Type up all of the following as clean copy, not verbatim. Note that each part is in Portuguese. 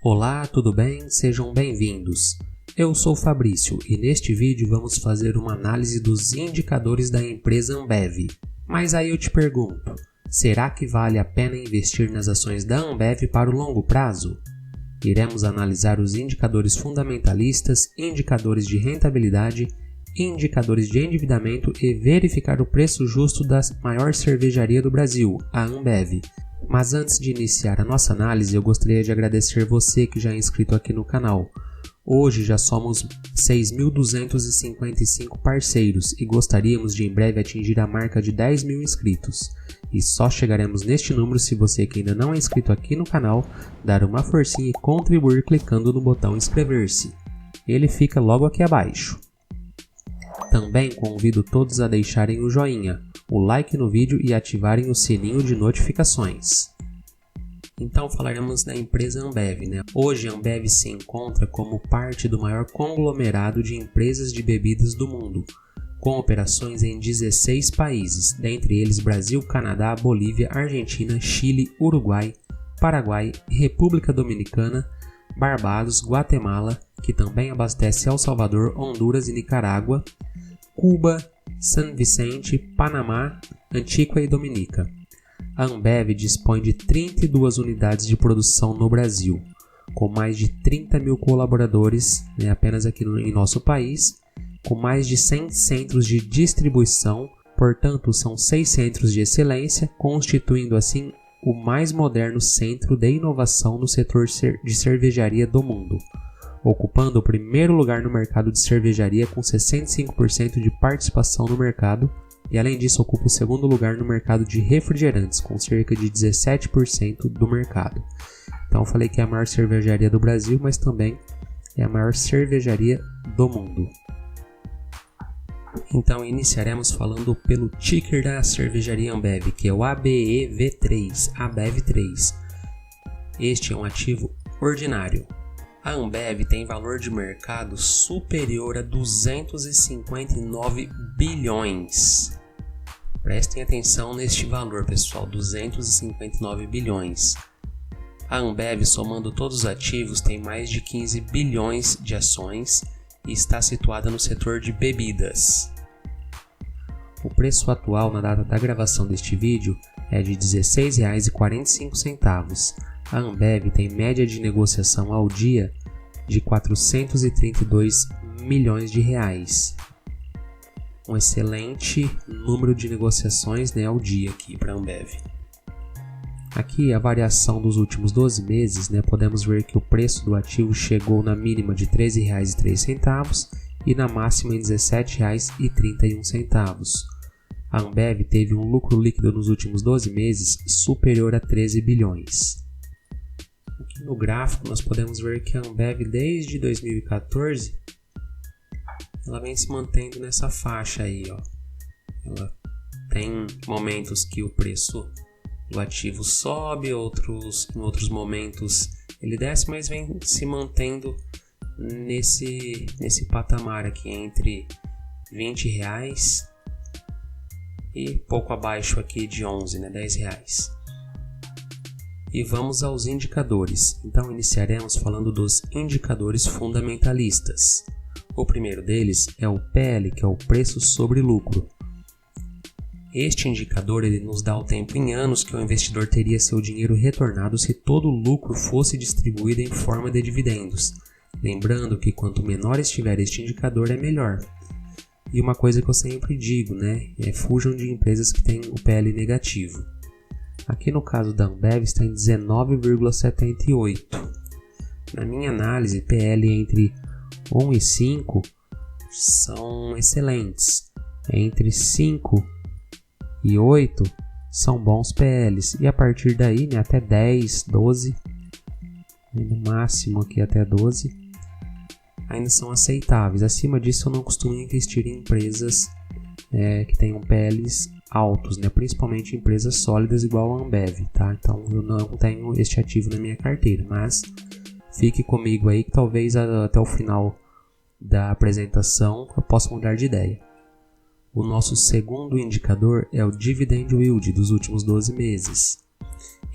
Olá, tudo bem? Sejam bem-vindos. Eu sou Fabrício e neste vídeo vamos fazer uma análise dos indicadores da empresa Ambev. Mas aí eu te pergunto, será que vale a pena investir nas ações da Ambev para o longo prazo? Iremos analisar os indicadores fundamentalistas, indicadores de rentabilidade, indicadores de endividamento e verificar o preço justo da maior cervejaria do Brasil, a Ambev. Mas antes de iniciar a nossa análise, eu gostaria de agradecer você que já é inscrito aqui no canal. Hoje já somos 6.255 parceiros e gostaríamos de em breve atingir a marca de 10 mil inscritos. E só chegaremos neste número se você que ainda não é inscrito aqui no canal, dar uma forcinha e contribuir clicando no botão inscrever-se. Ele fica logo aqui abaixo. Também convido todos a deixarem o joinha, o like no vídeo e ativarem o sininho de notificações. Então falaremos da empresa Ambev, Hoje a Ambev se encontra como parte do maior conglomerado de empresas de bebidas do mundo, com operações em 16 países, dentre eles Brasil, Canadá, Bolívia, Argentina, Chile, Uruguai, Paraguai, República Dominicana, Barbados, Guatemala, que também abastece El Salvador, Honduras e Nicarágua, Cuba, San Vicente, Panamá, Antigua e Dominica. A Ambev dispõe de 32 unidades de produção no Brasil, com mais de 30 mil colaboradores apenas aqui em nosso país, com mais de 100 centros de distribuição, portanto são 6 centros de excelência, constituindo assim o mais moderno centro de inovação no setor de cervejaria do mundo, ocupando o primeiro lugar no mercado de cervejaria com 65% de participação no mercado e além disso ocupa o segundo lugar no mercado de refrigerantes com cerca de 17% do mercado. Então eu falei que é a maior cervejaria do Brasil, mas também é a maior cervejaria do mundo. Então iniciaremos falando pelo ticker da cervejaria Ambev, que é o ABEV3, ABEV3. Este é um ativo ordinário. A Ambev tem valor de mercado superior a 259 bilhões. Prestem atenção neste valor, pessoal, 259 bilhões. A Ambev, somando todos os ativos, tem mais de 15 bilhões de ações e está situada no setor de bebidas. O preço atual na data da gravação deste vídeo é de R$ 16,45. A Ambev tem média de negociação ao dia de 432 milhões de reais. Um excelente número de negociações ao dia aqui para a Ambev. Aqui a variação dos últimos 12 meses, podemos ver que o preço do ativo chegou na mínima de R$ 13,03 e na máxima em R$ 17,31. A Ambev teve um lucro líquido nos últimos 12 meses superior a 13 bilhões. Aqui no gráfico nós podemos ver que a Ambev desde 2014 ela vem se mantendo nessa faixa aí, Ela tem momentos que o preço do ativo sobe, em outros momentos ele desce, mas vem se mantendo nesse patamar aqui entre R$20 e pouco abaixo aqui de 11, R$10. E vamos aos indicadores. Então iniciaremos falando dos indicadores fundamentalistas. O primeiro deles é o PL, que é o preço sobre lucro. Este indicador ele nos dá o tempo em anos que o investidor teria seu dinheiro retornado se todo o lucro fosse distribuído em forma de dividendos. Lembrando que quanto menor estiver este indicador é melhor. E uma coisa que eu sempre digo, fujam de empresas que têm o PL negativo. Aqui no caso da Ambev está em 19,78. Na minha análise, PL entre 1 e 5 são excelentes. Entre 5 e 8 são bons PLs. E a partir daí, até 10, 12, no máximo aqui até 12, ainda são aceitáveis. Acima disso eu não costumo investir em empresas que tenham PLs altos, principalmente empresas sólidas igual a Ambev, tá? Então eu não tenho este ativo na minha carteira, mas fique comigo aí que talvez até o final da apresentação eu possa mudar de ideia. O nosso segundo indicador é o Dividend Yield dos últimos 12 meses.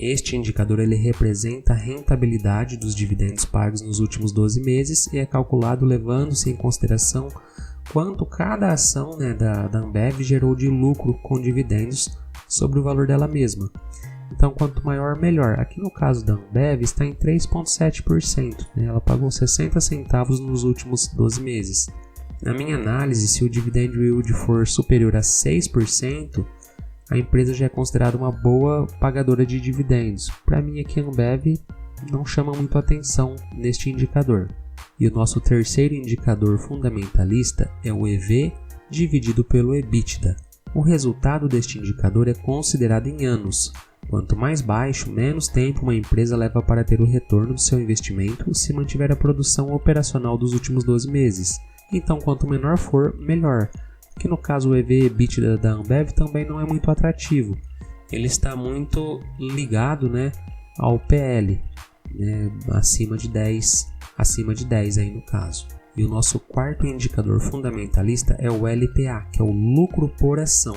Este indicador ele representa a rentabilidade dos dividendos pagos nos últimos 12 meses e é calculado levando-se em consideração quanto cada ação, da Ambev gerou de lucro com dividendos sobre o valor dela mesma. Então, quanto maior, melhor. Aqui no caso da Ambev está em 3,7%. Ela pagou 60 centavos nos últimos 12 meses. Na minha análise, se o dividend yield for superior a 6%, a empresa já é considerada uma boa pagadora de dividendos. Para mim, aqui a Ambev não chama muito atenção neste indicador. E o nosso terceiro indicador fundamentalista é o EV dividido pelo EBITDA. O resultado deste indicador é considerado em anos. Quanto mais baixo, menos tempo uma empresa leva para ter o retorno do seu investimento se mantiver a produção operacional dos últimos 12 meses. Então, quanto menor for, melhor. Que no caso o EV/EBITDA da Ambev também não é muito atrativo. Ele está muito ligado, ao PL, acima de 10 aí no caso. E o nosso quarto indicador fundamentalista é o LPA, que é o lucro por ação.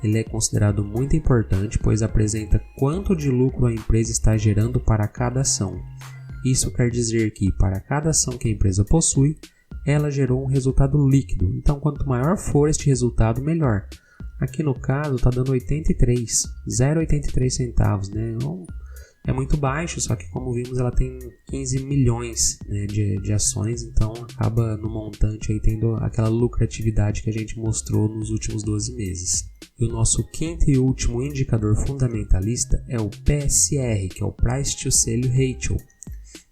Ele é considerado muito importante, pois apresenta quanto de lucro a empresa está gerando para cada ação. Isso quer dizer que, para cada ação que a empresa possui, ela gerou um resultado líquido. Então, quanto maior for este resultado, melhor. Aqui no caso, está dando 0,83 centavos, É muito baixo, só que como vimos, ela tem 15 milhões de ações, então acaba no montante aí tendo aquela lucratividade que a gente mostrou nos últimos 12 meses. E o nosso quinto e último indicador fundamentalista é o PSR, que é o Price to Sale Ratio,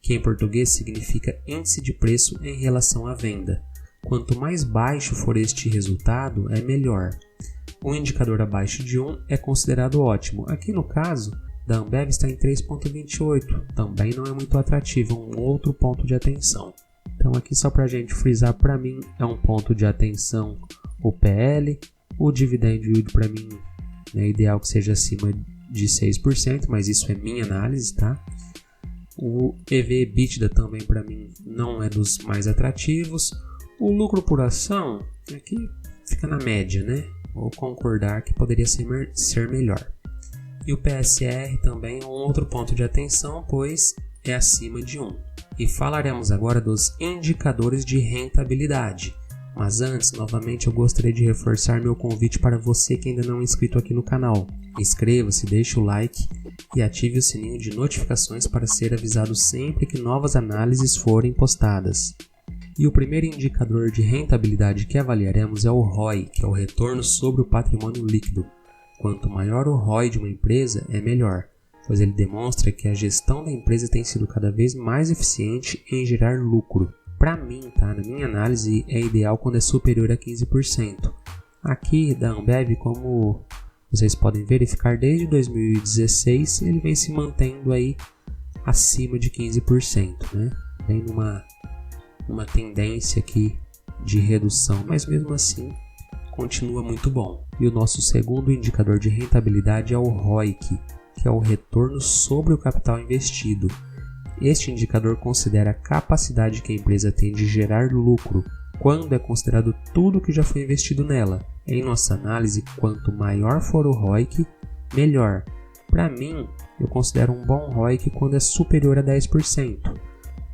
que em português significa índice de preço em relação à venda. Quanto mais baixo for este resultado, é melhor. Um indicador abaixo de 1 é considerado ótimo. Aqui no caso da Ambev está em 3,28, também não é muito atrativo, um outro ponto de atenção. Então aqui só para a gente frisar, para mim é um ponto de atenção o PL, o dividend yield para mim é ideal que seja acima de 6%, mas isso é minha análise, tá? O EV/EBITDA também para mim não é dos mais atrativos. O lucro por ação aqui fica na média, Vou concordar que poderia ser melhor. E o PSR também é um outro ponto de atenção, pois é acima de 1. E falaremos agora dos indicadores de rentabilidade. Mas antes, novamente, eu gostaria de reforçar meu convite para você que ainda não é inscrito aqui no canal. Inscreva-se, deixe o like e ative o sininho de notificações para ser avisado sempre que novas análises forem postadas. E o primeiro indicador de rentabilidade que avaliaremos é o ROI, que é o retorno sobre o patrimônio líquido. Quanto maior o ROI de uma empresa, é melhor, pois ele demonstra que a gestão da empresa tem sido cada vez mais eficiente em gerar lucro. Para mim, na minha análise, é ideal quando é superior a 15%. Aqui da Ambev, como vocês podem verificar, desde 2016 ele vem se mantendo aí acima de 15%, Vem numa tendência aqui de redução, mas mesmo assim continua muito bom. E o nosso segundo indicador de rentabilidade é o ROIC, que é o retorno sobre o capital investido. Este indicador considera a capacidade que a empresa tem de gerar lucro quando é considerado tudo que já foi investido nela. Em nossa análise, quanto maior for o ROIC, melhor. Para mim, eu considero um bom ROIC quando é superior a 10%.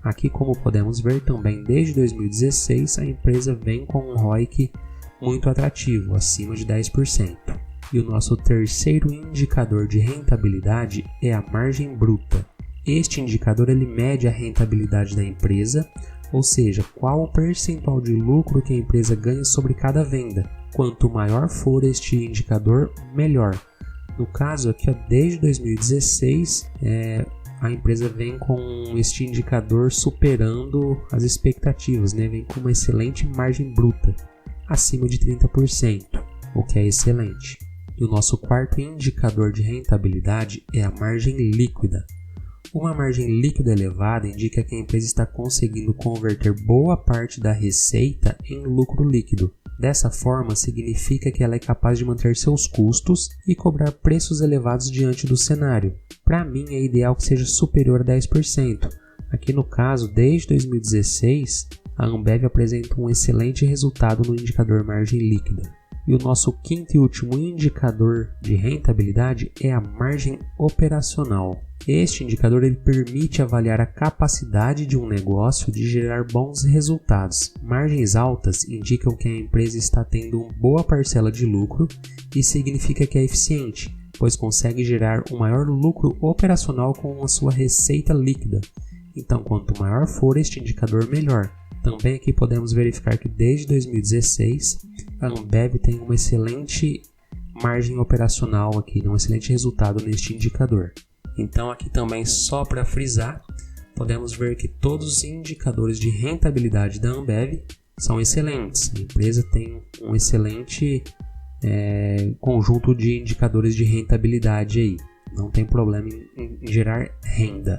Aqui, como podemos ver também, desde 2016 a empresa vem com um ROIC muito atrativo, acima de 10%. E o nosso terceiro indicador de rentabilidade é a margem bruta. Este indicador ele mede a rentabilidade da empresa, ou seja, qual o percentual de lucro que a empresa ganha sobre cada venda. Quanto maior for este indicador, melhor. No caso aqui, desde 2016, a empresa vem com este indicador superando as expectativas, vem com uma excelente margem bruta, acima de 30%, o que é excelente. E o nosso quarto indicador de rentabilidade é a margem líquida. Uma margem líquida elevada indica que a empresa está conseguindo converter boa parte da receita em lucro líquido. Dessa forma, significa que ela é capaz de manter seus custos e cobrar preços elevados diante do cenário. Para mim, é ideal que seja superior a 10%. Aqui no caso, desde 2016, a Ambev apresenta um excelente resultado no indicador margem líquida. E o nosso quinto e último indicador de rentabilidade é a margem operacional. Este indicador ele permite avaliar a capacidade de um negócio de gerar bons resultados. Margens altas indicam que a empresa está tendo uma boa parcela de lucro e significa que é eficiente, pois consegue gerar um maior lucro operacional com a sua receita líquida. Então, quanto maior for este indicador, melhor. Também aqui podemos verificar que desde 2016 a Ambev tem uma excelente margem operacional aqui, um excelente resultado neste indicador. Então aqui também só para frisar, podemos ver que todos os indicadores de rentabilidade da Ambev são excelentes. A empresa tem um excelente conjunto de indicadores de rentabilidade aí. Não tem problema em gerar renda.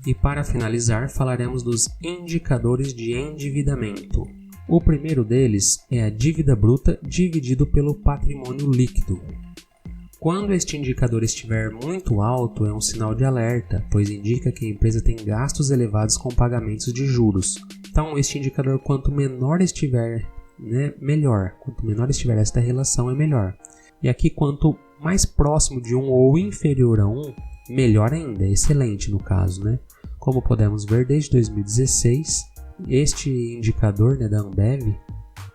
E para finalizar, falaremos dos indicadores de endividamento. O primeiro deles é a dívida bruta dividido pelo patrimônio líquido. Quando este indicador estiver muito alto, é um sinal de alerta, pois indica que a empresa tem gastos elevados com pagamentos de juros. Então, este indicador, quanto menor estiver, melhor. Quanto menor estiver esta relação, é melhor. E aqui, quanto mais próximo de 1 ou inferior a 1, melhor ainda, é excelente no caso, Como podemos ver, desde 2016, este indicador da Ambev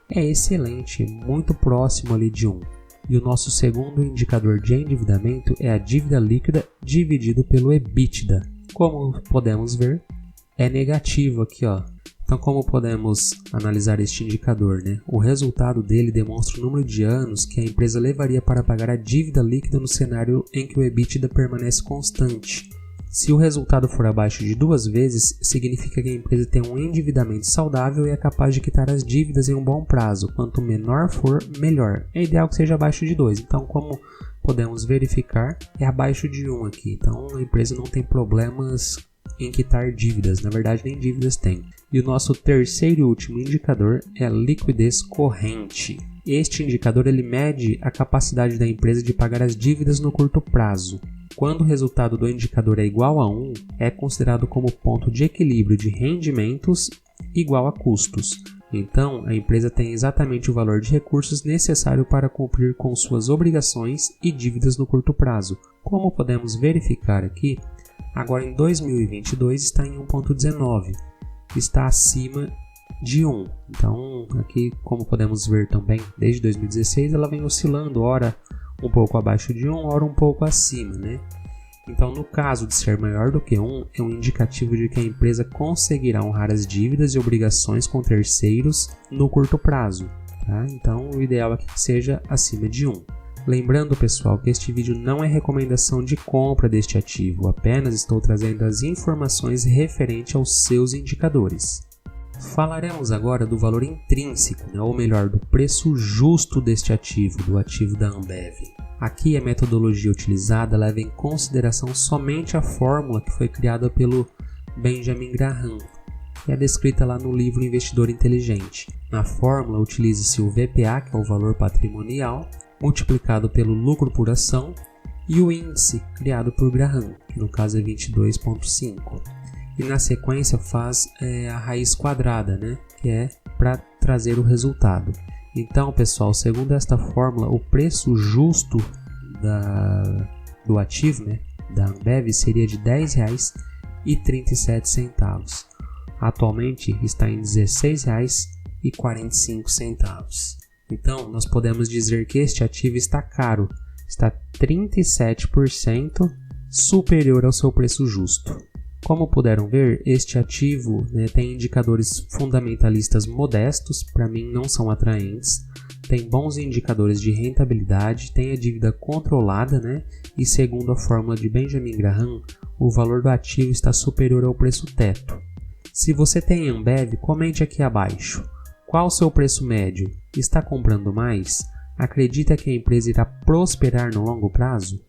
é excelente, muito próximo ali de 1. E o nosso segundo indicador de endividamento é a dívida líquida dividido pelo EBITDA. Como podemos ver, é negativo aqui, ó. Então, como podemos analisar este indicador, O resultado dele demonstra o número de anos que a empresa levaria para pagar a dívida líquida no cenário em que o EBITDA permanece constante. Se o resultado for abaixo de 2 vezes, significa que a empresa tem um endividamento saudável e é capaz de quitar as dívidas em um bom prazo. Quanto menor for, melhor. É ideal que seja abaixo de 2. Então, como podemos verificar, é abaixo de 1 aqui. Então, a empresa não tem problemas em quitar dívidas. Na verdade, nem dívidas tem. E o nosso terceiro e último indicador é a liquidez corrente. Este indicador ele mede a capacidade da empresa de pagar as dívidas no curto prazo. Quando o resultado do indicador é igual a 1, é considerado como ponto de equilíbrio de rendimentos igual a custos. Então, a empresa tem exatamente o valor de recursos necessário para cumprir com suas obrigações e dívidas no curto prazo. Como podemos verificar aqui, agora em 2022 está em 1,19, está acima de 1. Então, aqui, como podemos ver também, desde 2016 ela vem oscilando, ora um pouco abaixo de 1, ora um pouco acima, Então, no caso de ser maior do que 1, é um indicativo de que a empresa conseguirá honrar as dívidas e obrigações com terceiros no curto prazo, Então, o ideal é que seja acima de 1. Lembrando, pessoal, que este vídeo não é recomendação de compra deste ativo, apenas estou trazendo as informações referentes aos seus indicadores. Falaremos agora do valor intrínseco, ou melhor, do preço justo deste ativo, do ativo da Ambev. Aqui a metodologia utilizada leva em consideração somente a fórmula que foi criada pelo Benjamin Graham, que é descrita lá no livro Investidor Inteligente. Na fórmula utiliza-se o VPA, que é o valor patrimonial, multiplicado pelo lucro por ação, e o índice criado por Graham, que no caso é 22,5. E na sequência faz a raiz quadrada, que é para trazer o resultado. Então, pessoal, segundo esta fórmula, o preço justo do ativo, da Ambev, seria de R$ 10,37. Atualmente está em R$ 16,45. Então, nós podemos dizer que este ativo está caro, está 37% superior ao seu preço justo. Como puderam ver, este ativo tem indicadores fundamentalistas modestos, para mim não são atraentes, tem bons indicadores de rentabilidade, tem a dívida controlada, e segundo a fórmula de Benjamin Graham, o valor do ativo está superior ao preço teto. Se você tem Ambev, comente aqui abaixo. Qual o seu preço médio? Está comprando mais? Acredita que a empresa irá prosperar no longo prazo?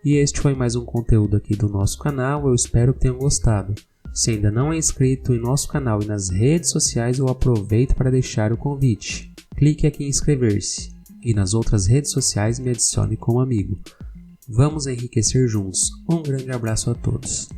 E este foi mais um conteúdo aqui do nosso canal, eu espero que tenham gostado. Se ainda não é inscrito em nosso canal e nas redes sociais, eu aproveito para deixar o convite. Clique aqui em inscrever-se e nas outras redes sociais me adicione como amigo. Vamos enriquecer juntos. Um grande abraço a todos.